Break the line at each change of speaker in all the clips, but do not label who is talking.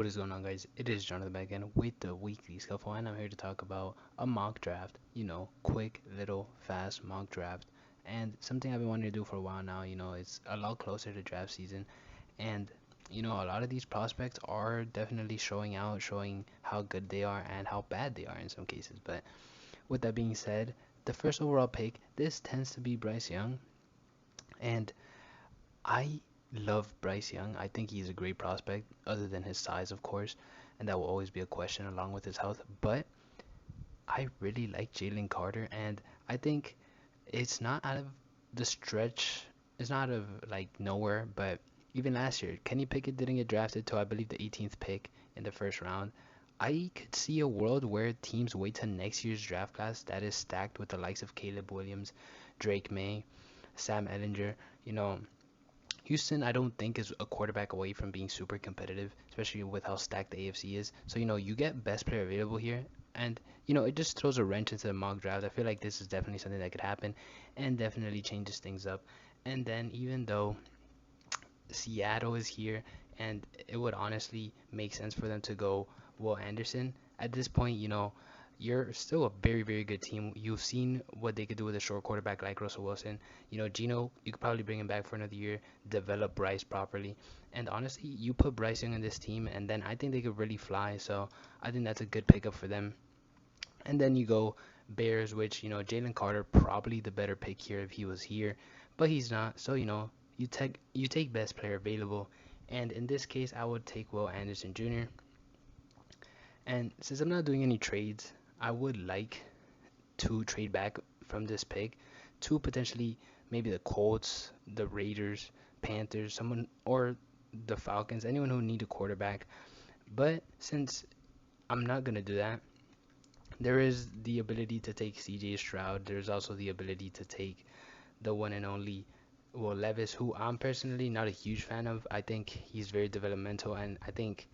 What is going on, guys? It is Jonathan back again with the weekly scuffle, and I'm here to talk about a mock draft. Quick, little, fast mock draft, and something I've been wanting to do for a while now. It's a lot closer to draft season, and a lot of these prospects are definitely showing out, showing how good they are and how bad they are in some cases. But with that being said, the first overall pick, this tends to be Bryce Young, and I love Bryce Young. I think he's a great prospect, other than his size, of course, and that will always be a question along with his health. But I really like Jalen Carter, and I think it's not out of the stretch. It's not out of like nowhere, but even last year, Kenny Pickett didn't get drafted till I believe the 18th pick in the first round. I could see a world where teams wait till next year's draft class that is stacked with the likes of Caleb Williams, Drake May, Sam Ellinger. You know, Houston, I don't think is a quarterback away from being super competitive, especially with how stacked the AFC is. So, you get best player available here. And, it just throws a wrench into the mock draft. I feel like this is definitely something that could happen and definitely changes things up. And then, even though Seattle is here and it would honestly make sense for them to go Will Anderson, at this point, you're still a very, very good team. You've seen what they could do with a short quarterback like Russell Wilson. Gino, you could probably bring him back for another year, develop Bryce properly. And honestly, you put Bryce Young in this team, and then I think they could really fly. So I think that's a good pickup for them. And then you go Bears, which, Jalen Carter, probably the better pick here if he was here, but he's not. So, you take best player available. And in this case, I would take Will Anderson Jr. And since I'm not doing any trades, I would like to trade back from this pick to potentially maybe the Colts, the Raiders, Panthers, someone, or the Falcons, anyone who need a quarterback. But since I'm not gonna do that, there is the ability to take CJ Stroud. There's also the ability to take the one and only Will Levis, who I'm personally not a huge fan of. I think he's very developmental, and I think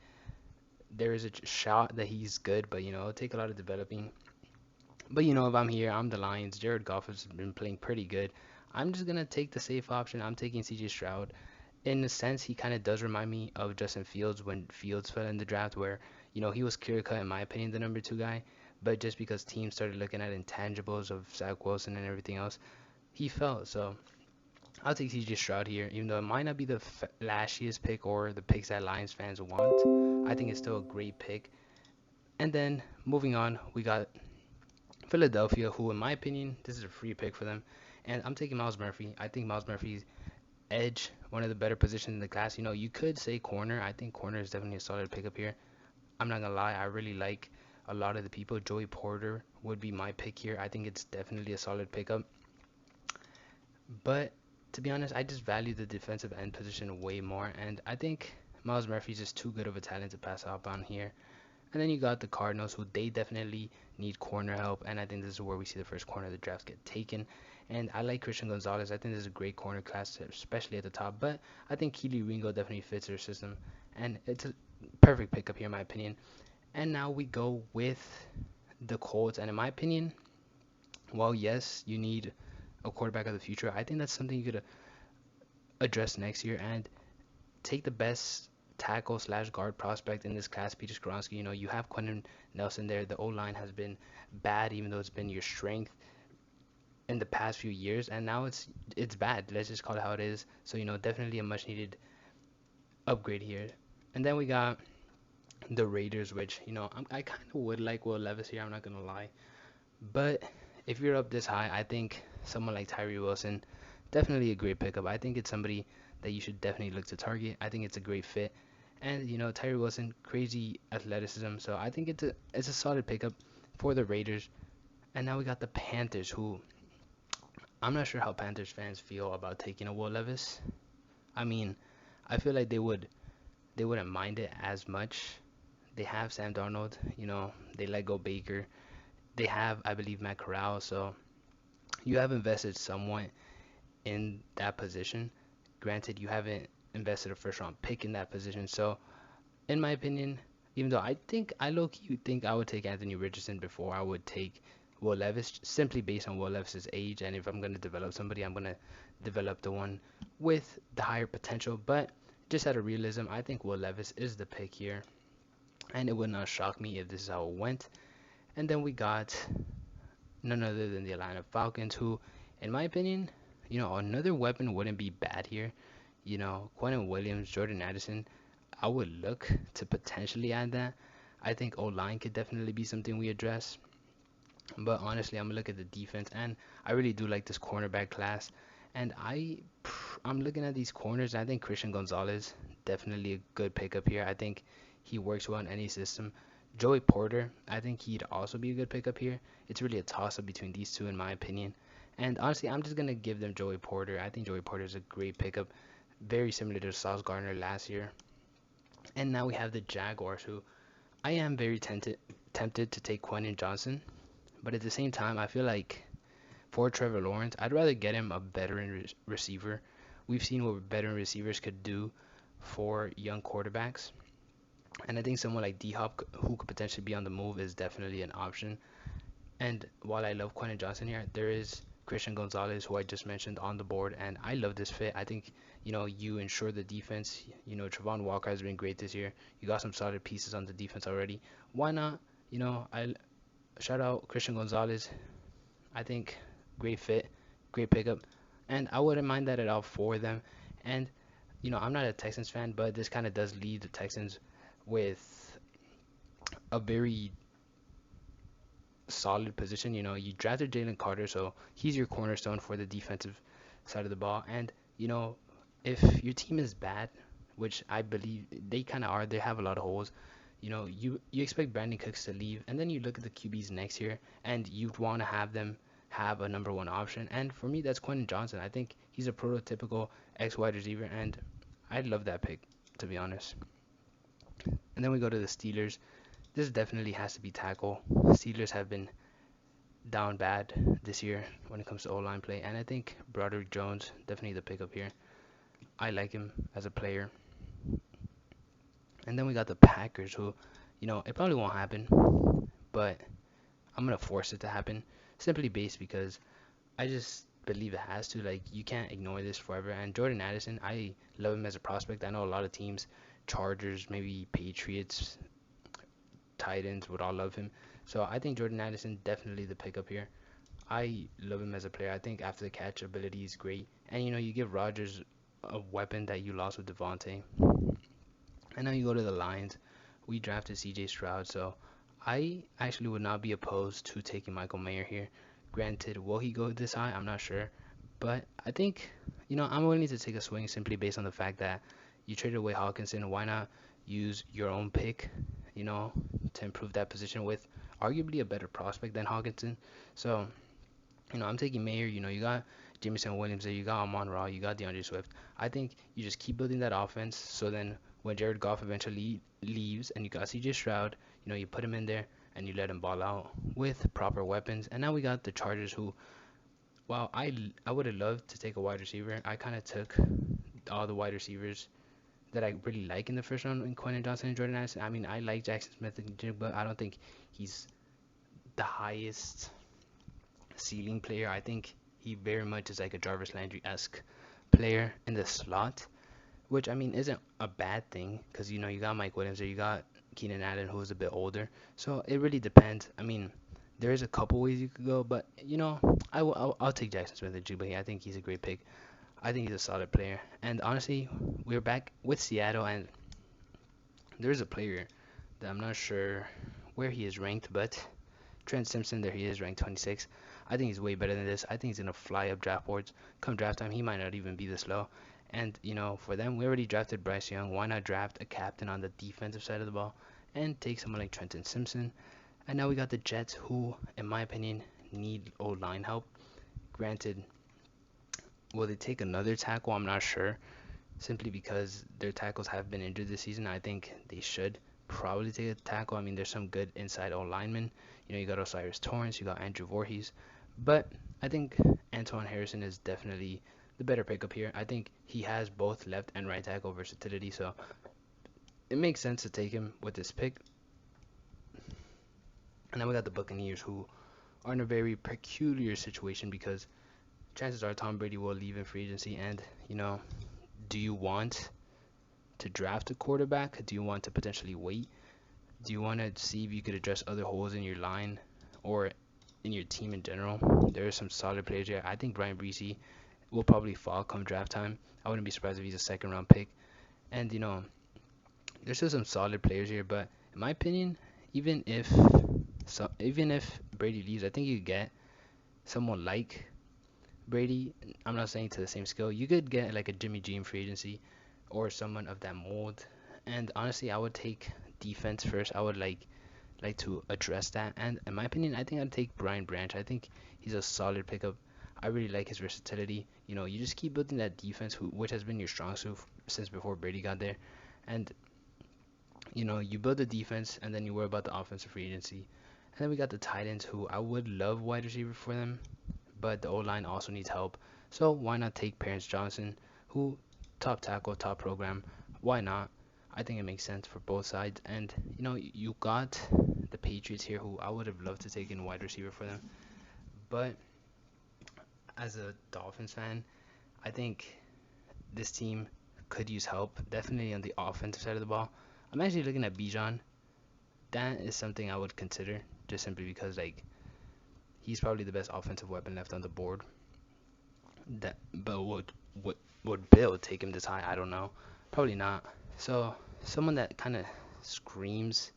there is a shot that he's good, but it'll take a lot of developing. But if I'm here, I'm the Lions. Jared Goff has been playing pretty good. I'm just gonna take the safe option. I'm taking CJ Stroud. In a sense, he kind of does remind me of Justin Fields when Fields fell in the draft, where he was clear cut in my opinion the number two guy, but just because teams started looking at intangibles of Zach Wilson and everything else, he fell. So I'll take CJ Stroud here, even though it might not be the flashiest pick or the picks that Lions fans want. I think it's still a great pick. And then moving on, we got Philadelphia, who in my opinion, this is a free pick for them. And I'm taking Miles Murphy. I think Miles Murphy's edge, one of the better positions in the class. You could say corner. I think corner is definitely a solid pickup here. I'm not gonna lie, I really like a lot of the people. Joey Porter would be my pick here. I think it's definitely a solid pickup. But to be honest, I just value the defensive end position way more, and I think Miles Murphy's just too good of a talent to pass up on here. And then you got the Cardinals, who they definitely need corner help, and I think this is where we see the first corner of the draft get taken. And I like Christian Gonzalez. I think this is a great corner class, especially at the top. But I think Keely Ringo definitely fits their system, and it's a perfect pickup here, in my opinion. And now we go with the Colts, and in my opinion, well, yes, you need a quarterback of the future. I think that's something you could address next year and take the best tackle slash guard prospect in this class, Peter Skoronski. You have Quentin Nelson there. The O line has been bad, even though it's been your strength in the past few years, and now it's bad. Let's just call it how it is. So definitely a much needed upgrade here. And then we got the Raiders, which I kind of would like Will Levis here. I'm not gonna lie, but if you're up this high, I think someone like Tyree Wilson, definitely a great pickup. I think it's somebody that you should definitely look to target. I think it's a great fit. And Tyree Wilson, crazy athleticism. So I think it's a solid pickup for the Raiders. And now we got the Panthers, who I'm not sure how Panthers fans feel about taking a Will Levis. I mean, I feel like they wouldn't mind it as much. They have Sam Darnold, they let go Baker. They have, I believe, Matt Corral. So you have invested somewhat in that position. Granted, you haven't invested a first round pick in that position. So, in my opinion, even though I low key think I would take Anthony Richardson before I would take Will Levis, simply based on Will Levis's age. And if I'm going to develop somebody, I'm going to develop the one with the higher potential. But just out of realism, I think Will Levis is the pick here. and it would not shock me if this is how it went. And then we got none other than the Atlanta Falcons, who, in my opinion, another weapon wouldn't be bad here. Quentin Williams, Jordan Addison, I would look to potentially add that. I think O line could definitely be something we address. But honestly, I'm gonna look at the defense, and I really do like this cornerback class. And I'm looking at these corners. I think Christian Gonzalez definitely a good pickup here. I think he works well in any system. Joey Porter, I think he'd also be a good pickup here. It's really a toss up between these two, in my opinion. And honestly, I'm just gonna give them Joey Porter. I think Joey Porter is a great pickup, very similar to Sauce Gardner last year. And now we have the Jaguars, who I am very tempted to take Quentin Johnson, but at the same time, I feel like for Trevor Lawrence, I'd rather get him a veteran receiver. We've seen what veteran receivers could do for young quarterbacks, and I think someone like D Hop, who could potentially be on the move, is definitely an option. And while I love Quentin Johnson here, there is Christian Gonzalez, who I just mentioned, on the board, and I love this fit. I think you ensure the defense. Travon Walker has been great this year. You got some solid pieces on the defense already. Why not? I shout out Christian Gonzalez. I think great fit, great pickup, and I wouldn't mind that at all for them. And I'm not a Texans fan, but this kind of does leave the Texans with a very solid position. You drafted Jalen Carter, so he's your cornerstone for the defensive side of the ball. And if your team is bad, which I believe they kind of are, they have a lot of holes. You expect Brandon Cooks to leave, and then you look at the QBs next year, and you'd want to have them have a number one option. And for me, that's Quentin Johnson. I think he's a prototypical X wide receiver, and I love that pick, to be honest. And then we go to the Steelers. This definitely has to be tackle. Steelers have been down bad this year when it comes to O-line play, and I think Broderick Jones definitely the pickup here. I like him as a player. And then we got the Packers, who, it probably won't happen, but I'm gonna force it to happen simply based because I just believe it has to. Like, you can't ignore this forever. And Jordan Addison, I love him as a prospect. I know a lot of teams, Chargers, maybe Patriots, Titans would all love him. So I think Jordan Addison definitely the pickup here. I love him as a player. I think after the catch ability is great. And you give Rodgers a weapon that you lost with Devontae. And now you go to the Lions. We drafted CJ Stroud, so I actually would not be opposed to taking Michael Mayer here. Granted, will he go this high? I'm not sure. But I think, I'm willing to take a swing simply based on the fact that you traded away Hawkinson. Why not use your own pick, to improve that position with arguably a better prospect than Hawkinson? So, I'm taking Mayer. You got Jameson Williams there, you got Amon-Ra, you got DeAndre Swift. I think you just keep building that offense. So then when Jared Goff eventually leaves and you got CJ Stroud, you put him in there and you let him ball out with proper weapons. And now we got the Chargers, who, while I would have loved to take a wide receiver, I kind of took all the wide receivers that I really like in the first round in Quentin Johnson and Jordan Addison. I mean, I like Jackson Smith and Jig, but I don't think he's the highest ceiling player. I think he very much is like a Jarvis Landry-esque player in the slot, which I mean isn't a bad thing because you got Mike Williams or you got Keenan Allen, who's a bit older. So it really depends. I mean, there is a couple ways you could go, but I'll take Jackson Smith and Jigba. I think he's a great pick. I think he's a solid player. And honestly, we're back with Seattle, and there's a player that I'm not sure where he is ranked, but Trent Simpson, there he is, ranked 26. I think he's way better than this. I think he's going to fly up draft boards. Come draft time, he might not even be this low. And, for them, we already drafted Bryce Young. Why not draft a captain on the defensive side of the ball and take someone like Trenton Simpson? And now we got the Jets, who, in my opinion, need O-line help. Granted, will they take another tackle? I'm not sure. Simply because their tackles have been injured this season, I think they should probably take a tackle. I mean, there's some good inside O linemen. You got Osiris Torrance, you got Andrew Voorhees. But I think Antoine Harrison is definitely the better pickup here. I think he has both left and right tackle versatility, so it makes sense to take him with this pick. And then we got the Buccaneers, who are in a very peculiar situation because chances are Tom Brady will leave in free agency. And, do you want to draft a quarterback? Do you want to potentially wait? do you want to see if you could address other holes in your line or in your team in general? There are some solid players here. I think Brian Breesy will probably fall come draft time. I wouldn't be surprised if he's a second round pick. And there's still some solid players here, but in my opinion, even if even if Brady leaves, I think you could get someone like Brady. I'm not saying to the same skill. You could get like a Jimmy G in free agency or someone of that mold. And honestly, I would take defense first. I would like to address that. And in my opinion, I think I'd take Brian Branch. I think he's a solid pickup. I really like his versatility. You just keep building that defense, which has been your strong suit since before Brady got there. And you build the defense, and then you worry about the offensive free agency. And then we got the tight ends, who I would love wide receiver for them, but the O line also needs help. So why not take Parents Johnson, who top tackle, top program? Why not? I think it makes sense for both sides. And you got the Patriots here, who I would have loved to take in wide receiver for them. But as a Dolphins fan, I think this team could use help, definitely on the offensive side of the ball. I'm actually looking at Bijan. That is something I would consider, just simply because he's probably the best offensive weapon left on the board. But would Bill take him this high? I don't know. Probably not. So someone that kind of screams.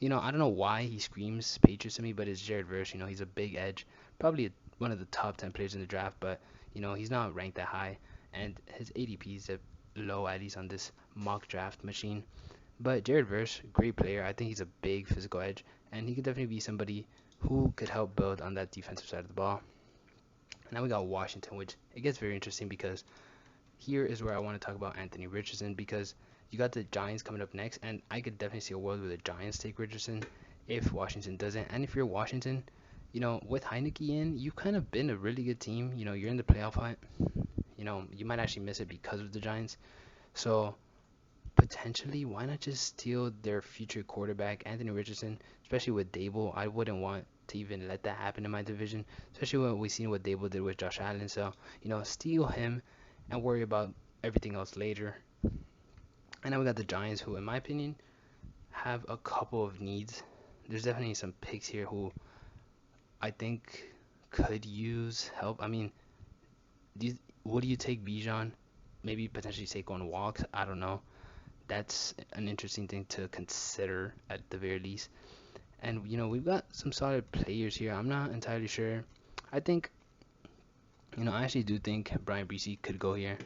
I don't know why he screams Patriots to me, but it's Jared Verse. He's a big edge, probably one of the top 10 players in the draft, but he's not ranked that high, and his ADP is low, at least on this mock draft machine. But Jared Verse, great player. I think he's a big physical edge, and he could definitely be somebody who could help build on that defensive side of the ball. Now we got Washington, which it gets very interesting because here is where I want to talk about Anthony Richardson, because you got the Giants coming up next, and I could definitely see a world where the Giants take Richardson if Washington doesn't. And if you're Washington, with Heineke in, you've kind of been a really good team. You're in the playoff hunt. You might actually miss it because of the Giants. So potentially, why not just steal their future quarterback, Anthony Richardson, especially with Dable? I wouldn't want to even let that happen in my division, especially when we've seen what Dable did with Josh Allen. So, steal him and worry about everything else later. And then we got the Giants, who, in my opinion, have a couple of needs. There's definitely some picks here who I think could use help. I mean, would you take Bijan? Maybe potentially take on walks. I don't know. That's an interesting thing to consider at the very least. And we've got some solid players here. I'm not entirely sure. I think I actually do think Brian Breesy could go here.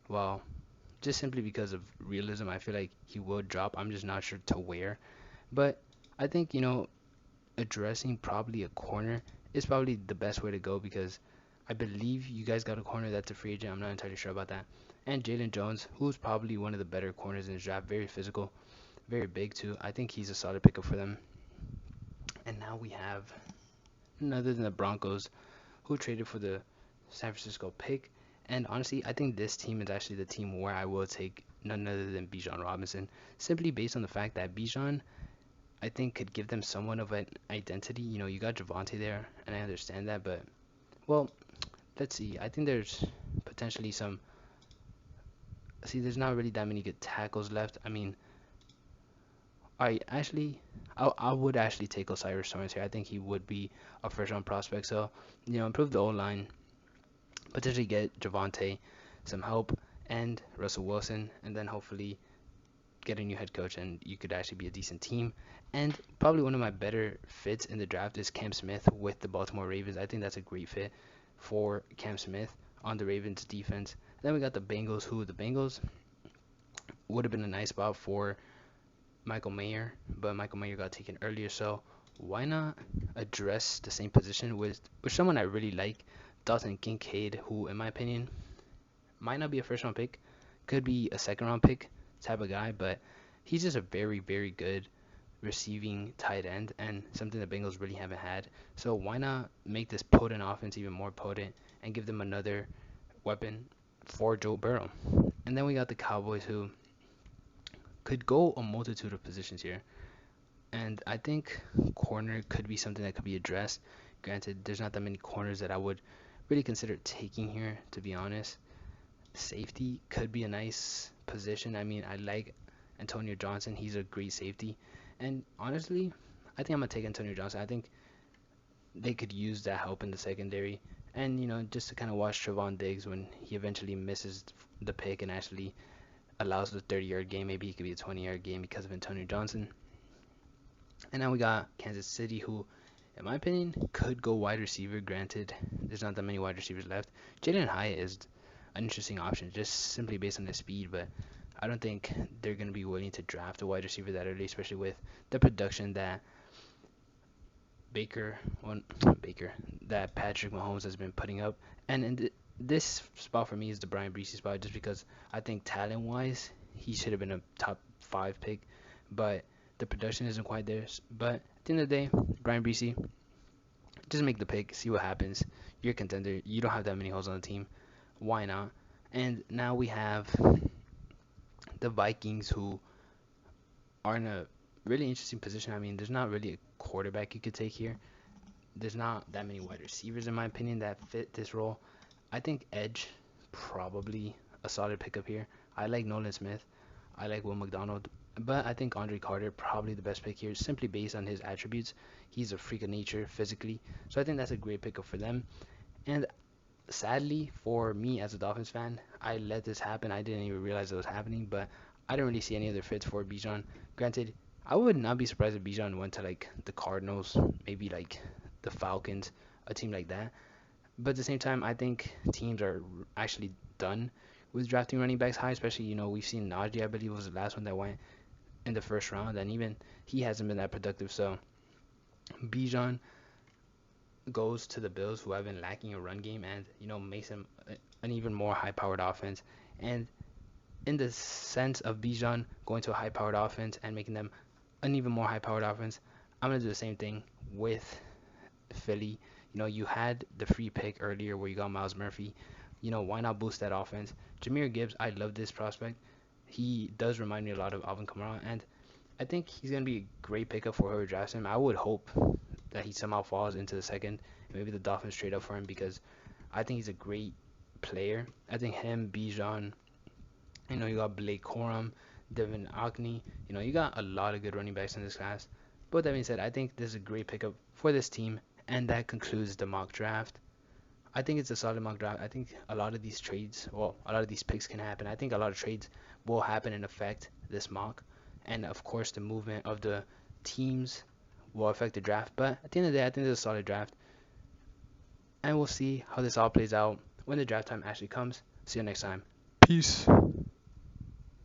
Well, just simply because of realism, I feel like he will drop. I'm just not sure to where. But I think addressing probably a corner is probably the best way to go, because I believe you guys got a corner that's a free agent. I'm not entirely sure about that. And Jalen Jones, who's probably one of the better corners in the draft, very physical, very big too. I think he's a solid pickup for them. And now we have none other than the Broncos, who traded for the San Francisco pick. And honestly, I think this team is actually the team where I will take none other than Bijan Robinson, simply based on the fact that Bijan, I think, could give them somewhat of an identity. You got Javonte there, and I understand that, but, well, let's see. I think there's potentially some. See, there's not really that many good tackles left. I mean, I would actually take Osiris Torrance here. I think he would be a first round prospect. So, improve the O line, potentially get Javonte some help, and Russell Wilson, and then hopefully get a new head coach, and you could actually be a decent team. And probably one of my better fits in the draft is Cam Smith with the Baltimore Ravens. I think that's a great fit for Cam Smith on the Ravens defense. And then we got the Bengals, who the Bengals would have been a nice spot for Michael Mayer, but Michael Mayer got taken earlier, so why not address the same position with someone I really like, Dalton Kincaid, who, in my opinion, might not be a first round pick, could be a second round pick type of guy, but he's just a very, very good receiving tight end, and something the Bengals really haven't had. So why not make this potent offense even more potent and give them another weapon for Joe Burrow? And then we got the Cowboys, who could go a multitude of positions here. And I think corner could be something that could be addressed. Granted, there's not that many corners that I would really consider taking here, to be honest. Safety could be a nice position. I mean, I like Antonio Johnson. He's a great safety. And honestly, I think I'm gonna take Antonio Johnson. I think they could use that help in the secondary. And just to kind of watch Trevon Diggs when he eventually misses the pick and actually allows the 30-yard game. Maybe it could be a 20-yard game because of Antonio Johnson. And now we got Kansas City, who, in my opinion, could go wide receiver. Granted, there's not that many wide receivers left. Jalen Hyatt is an interesting option, just simply based on his speed, but I don't think they're going to be willing to draft a wide receiver that early, especially with the production that Baker, well, Baker, that Patrick Mahomes has been putting up. And this spot for me is the Brian Breesy spot, just because I think talent-wise, he should have been a top 5 pick, but the production isn't quite there. But at the end of the day, Brian Breesy, just make the pick, see what happens. You're a contender. You don't have that many holes on the team. Why not? And now we have the Vikings, who are in a really interesting position. I mean, there's not really a quarterback you could take here. There's not that many wide receivers, in my opinion, that fit this role. I think edge, probably a solid pickup here. I like Nolan Smith. I like Will McDonald. But I think Andre Carter, probably the best pick here, simply based on his attributes. He's a freak of nature physically. So I think that's a great pickup for them. And sadly, for me as a Dolphins fan, I let this happen. I didn't even realize it was happening, but I didn't really see any other fits for Bijan. Granted, I would not be surprised if Bijan went to like the Cardinals, maybe like the Falcons, a team like that. But at the same time, I think teams are actually done with drafting running backs high, especially, we've seen Najee, I believe, was the last one that went in the first round, and even he hasn't been that productive. So Bijan goes to the Bills, who have been lacking a run game, and makes them an even more high-powered offense. And in the sense of Bijan going to a high-powered offense and making them an even more high-powered offense, I'm gonna do the same thing with Philly. You had the free pick earlier where you got Miles Murphy. Why not boost that offense? Jahmyr Gibbs, I love this prospect. He does remind me a lot of Alvin Kamara, and I think he's gonna be a great pickup for whoever drafts him. I would hope that he somehow falls into the second, and maybe the Dolphins trade up for him, because I think he's a great player. I think him, Bijan, you got Blake Corum, Devin Ockney. You got a lot of good running backs in this class. But with that being said, I think this is a great pickup for this team, and that concludes the mock draft. I think it's a solid mock draft. I think a lot of these trades, well, a lot of these picks can happen. I think a lot of trades will happen and affect this mock. And of course, the movement of the teams will affect the draft. But at the end of the day, I think it's a solid draft. And we'll see how this all plays out when the draft time actually comes. See you next time. Peace.